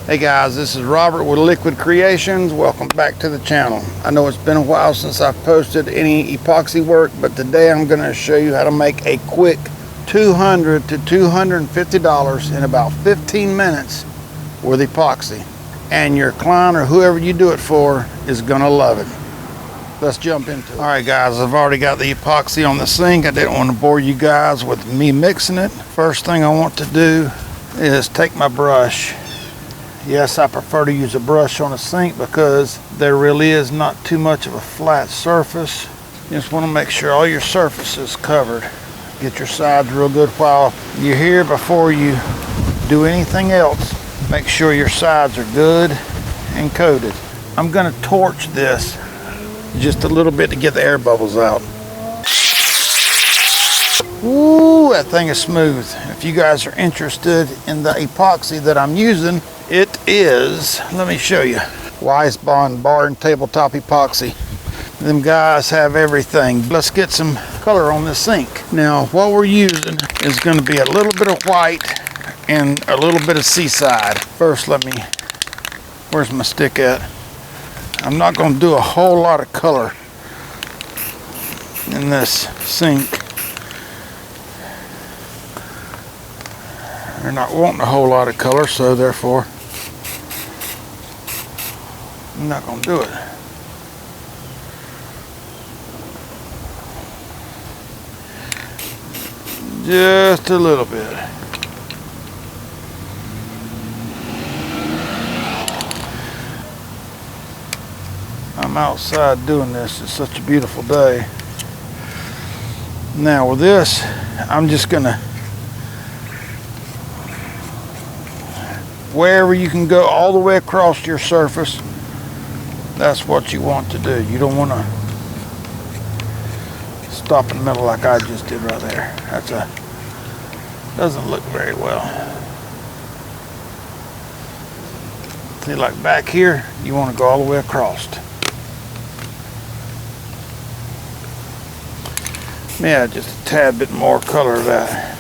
Hey guys, this is Robert with Liquid Creations. Welcome back to the channel. I know it's been a while since I've posted any epoxy work, but today I'm going to show you how to make a quick $200 to $250 in about 15 minutes with epoxy. And your client or whoever you do it for is going to love it. Let's jump into it. Alright guys, I've already got the epoxy on the sink. I didn't want to bore you guys with me mixing it. First thing I want to do is take my brush. Yes, I prefer to use a brush on a sink because there really is not too much of a flat surface. You just want to make sure all your surface is covered. Get your sides real good while you're here. Before you do anything else, make sure your sides are good and coated. I'm going to torch this just a little bit to get the air bubbles out. Ooh, that thing is smooth. If you guys are interested in the epoxy that I'm using, it is, let me show you, Wise Bond bar and tabletop epoxy. Them guys have everything. Let's get some color on this sink. Now, what we're using is going to be a little bit of white and a little bit of seaside. First, where's my stick at? I'm not going to do a whole lot of color in this sink. They're not wanting a whole lot of color, so therefore I'm not going to do it. Just a little bit. I'm outside doing this. It's such a beautiful day. Now with this, I'm just going to, wherever you can go all the way across your surface, that's what you want to do. You don't want to stop in the middle like I just did right there. Doesn't look very well. See, like back here, you want to go all the way across. Yeah, just a tad bit more color of that.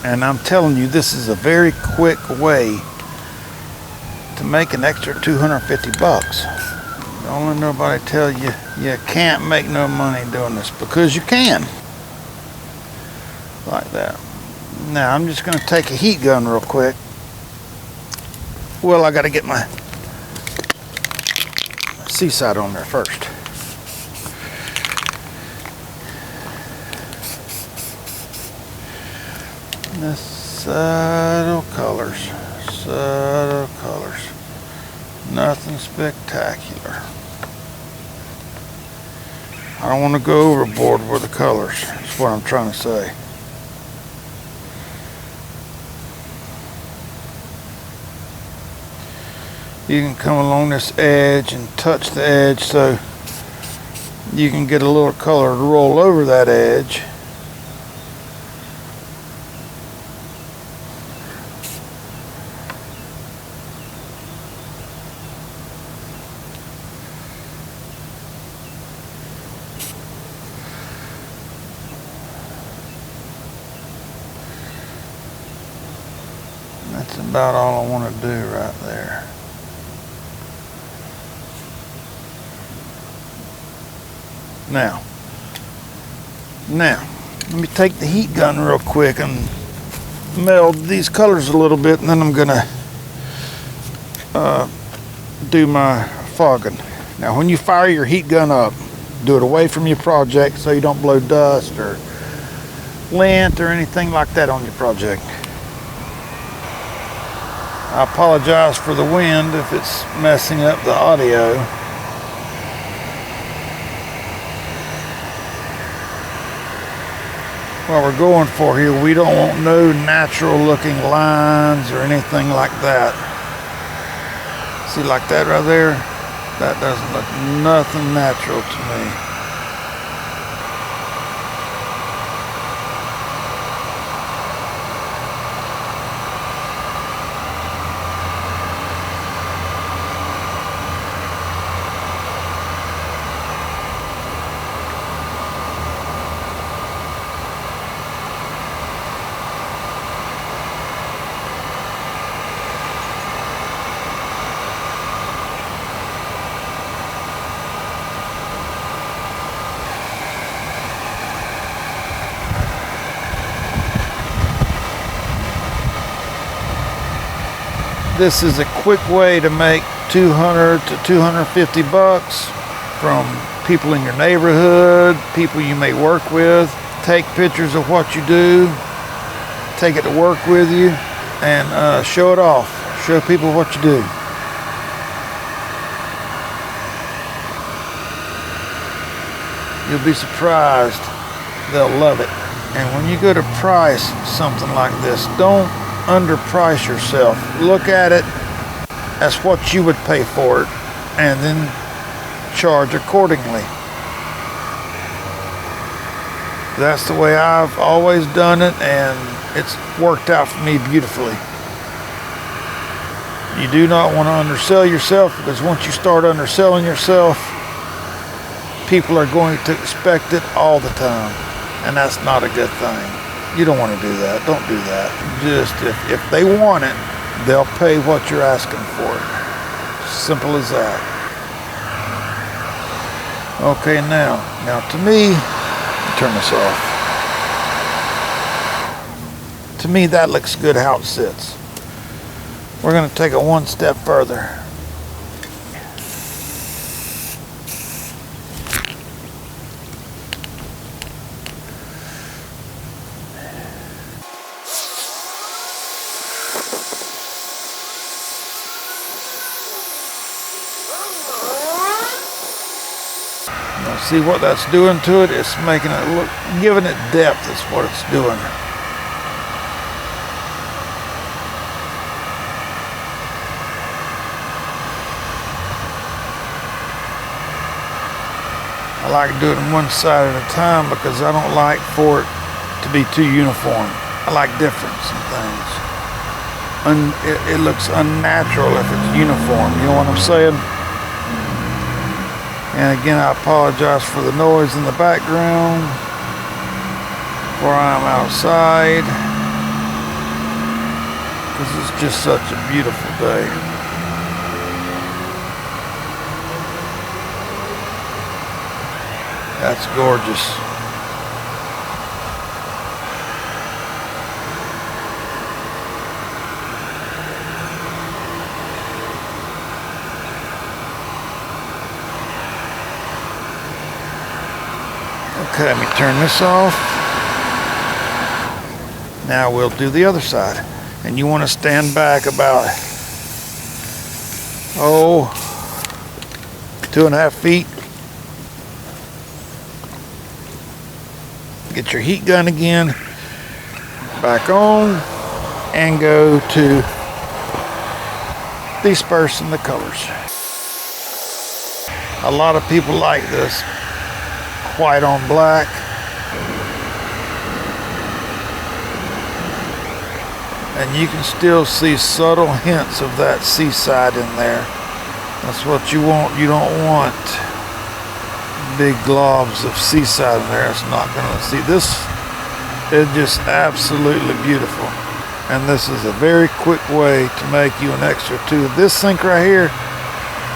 And I'm telling you, this is a very quick way to make an extra 250 bucks. Don't let nobody tell you you can't make no money doing this, because you can. Like that. Now I'm just going to take a heat gun real quick. Well, I got to get my seaside on there first. This subtle colors, nothing spectacular. I don't want to go overboard with the colors, that's what I'm trying to say. You can come along this edge and touch the edge so you can get a little color to roll over that edge. That's about all I want to do right there. Now, let me take the heat gun real quick and meld these colors a little bit, and then I'm gonna do my fogging. Now, when you fire your heat gun up, do it away from your project so you don't blow dust or lint or anything like that on your project. I apologize for the wind if it's messing up the audio. What we're going for here, we don't want no natural looking lines or anything like that. See, like that right there? That doesn't look nothing natural to me. This is a quick way to make 200 to 250 bucks from people in your neighborhood, people you may work with. Take pictures of what you do, take it to work with you, and show it off. Show people what you do. You'll be surprised. They'll love it. And when you go to price something like this, don't underprice yourself. Look at it as what you would pay for it, and then charge accordingly. That's the way I've always done it, and it's worked out for me beautifully. You do not want to undersell yourself, because once you start underselling yourself, people are going to expect it all the time, and that's not a good thing. You don't want to do that. Don't do that. Just if they want it, they'll pay what you're asking for it. Simple as that. Okay, now to me, turn this off. To me, that looks good how it sits. We're going to take it one step further. See what that's doing to it? It's making it look, giving it depth is what it's doing. I like doing one side at a time because I don't like for it to be too uniform. I like difference in things. It looks unnatural if it's uniform. You know what I'm saying? And again, I apologize for the noise in the background where I'm outside, because it's just such a beautiful day. That's gorgeous. Okay, let me turn this off. Now we'll do the other side. And you want to stand back about, 2.5 feet. Get your heat gun again, back on, and go to dispersing the colors. A lot of people like this white on black. And you can still see subtle hints of that seaside in there. That's what you want. You don't want big globs of seaside in there. It's not gonna see. This is just absolutely beautiful. And this is a very quick way to make you an extra two. This sink right here,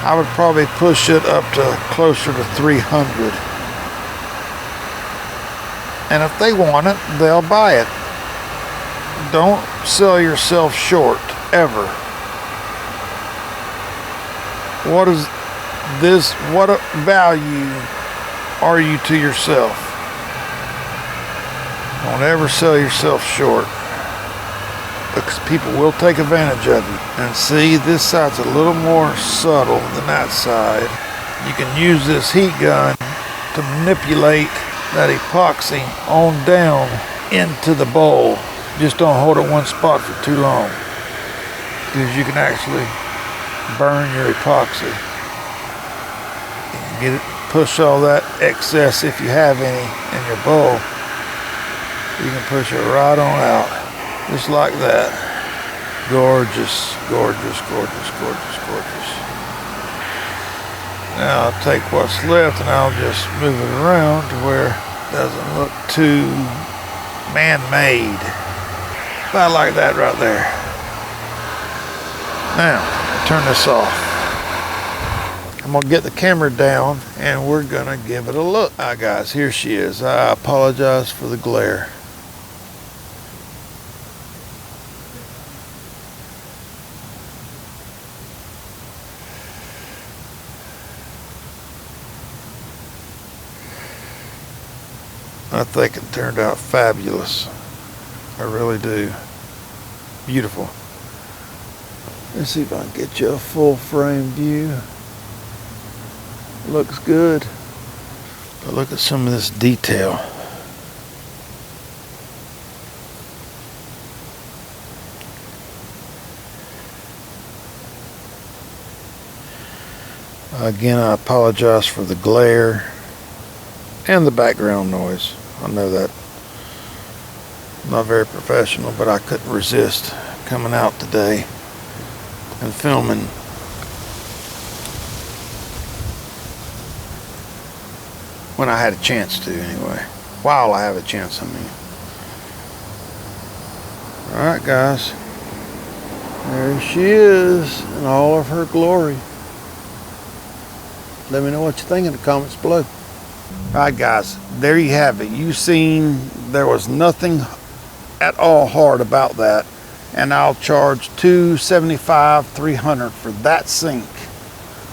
I would probably push it up to closer to 300. And if they want it, they'll buy it. Don't sell yourself short, ever. What is this? What value are you to yourself? Don't ever sell yourself short, because people will take advantage of you. And see, this side's a little more subtle than that side. You can use this heat gun to manipulate that epoxy on down into the bowl. Just don't hold it one spot for too long, because you can actually burn your epoxy. Get it, push all that excess, if you have any, in your bowl. You can push it right on out, just like that. Gorgeous, gorgeous, gorgeous, gorgeous, gorgeous. Now I'll take what's left and I'll just move it around to where it doesn't look too man-made. About like that right there. Now, turn this off. I'm gonna get the camera down and we're gonna give it a look. Alright guys, here she is. I apologize for the glare. I think it turned out fabulous. I really do. Beautiful. Let's see if I can get you a full frame view. Looks good. But look at some of this detail. Again, I apologize for the glare and the background noise. I know that I'm not very professional, but I couldn't resist coming out today and filming. When I had a chance to, anyway. While I have a chance, I mean. Alright, guys. There she is in all of her glory. Let me know what you think in the comments below. Alright, guys. There you have it. You seen there was nothing at all hard about that. And I'll charge $275, $300 for that sink.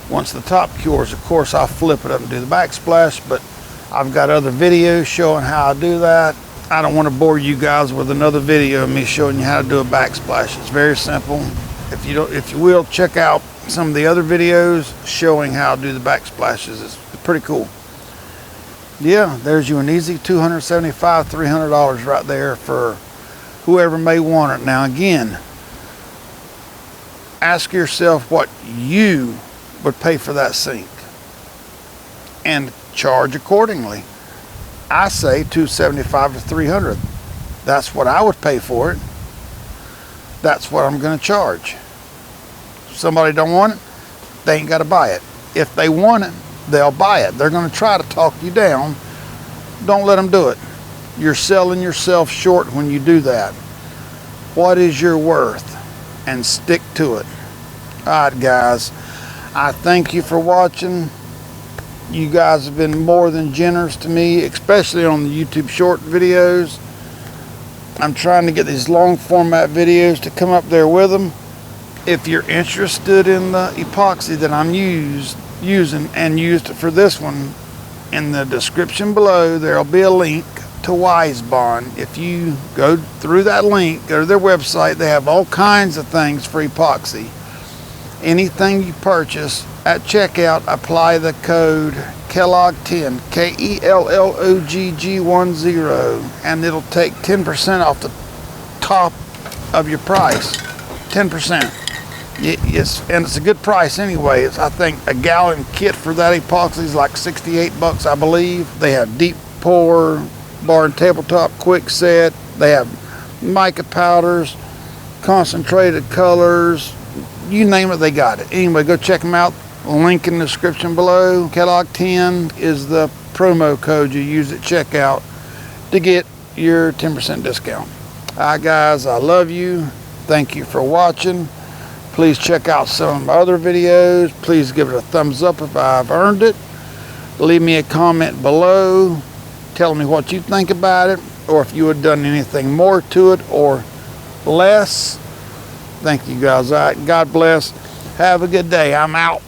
Once the top cures, of course, I'll flip it up and do the backsplash, but I've got other videos showing how I do that. I don't want to bore you guys with another video of me showing you how to do a backsplash. It's very simple. If you will, check out some of the other videos showing how to do the backsplashes. It's pretty cool. Yeah, there's you an easy $275, $300 right there for whoever may want it. Now again, ask yourself what you would pay for that sink and charge accordingly. I say $275 to $300. That's what I would pay for it. That's what I'm going to charge. If somebody don't want it, they ain't got to buy it. If they want it, they'll buy it. They're going to try to talk you down. Don't let them do it. You're selling yourself short when you do that. What is your worth? And stick to it. Alright, guys, I thank you for watching. You guys have been more than generous to me, especially on the YouTube short videos. I'm trying to get these long format videos to come up there with them. If you're interested in the epoxy that I'm using and used for this one, in the description below there'll be a link to Wisebond. If you go through that link, go to their website, they have all kinds of things for epoxy. Anything you purchase at checkout, apply the code Kellogg10, KELLOGG10, and it'll take 10% off the top of your price. 10%. Yes, and it's a good price anyway. I think a gallon kit for that epoxy is like 68 bucks, I believe. They have deep pour, bar and tabletop quick set. They have mica powders, concentrated colors, you name it, they got it. Anyway, go check them out. Link in the description below. Kellogg10 is the promo code you use at checkout to get your 10% discount. Alright, guys, I love you. Thank you for watching. Please check out some of my other videos. Please give it a thumbs up if I've earned it. Leave me a comment below telling me what you think about it, or if you had done anything more to it or less. Thank you, guys. All right, God bless. Have a good day. I'm out.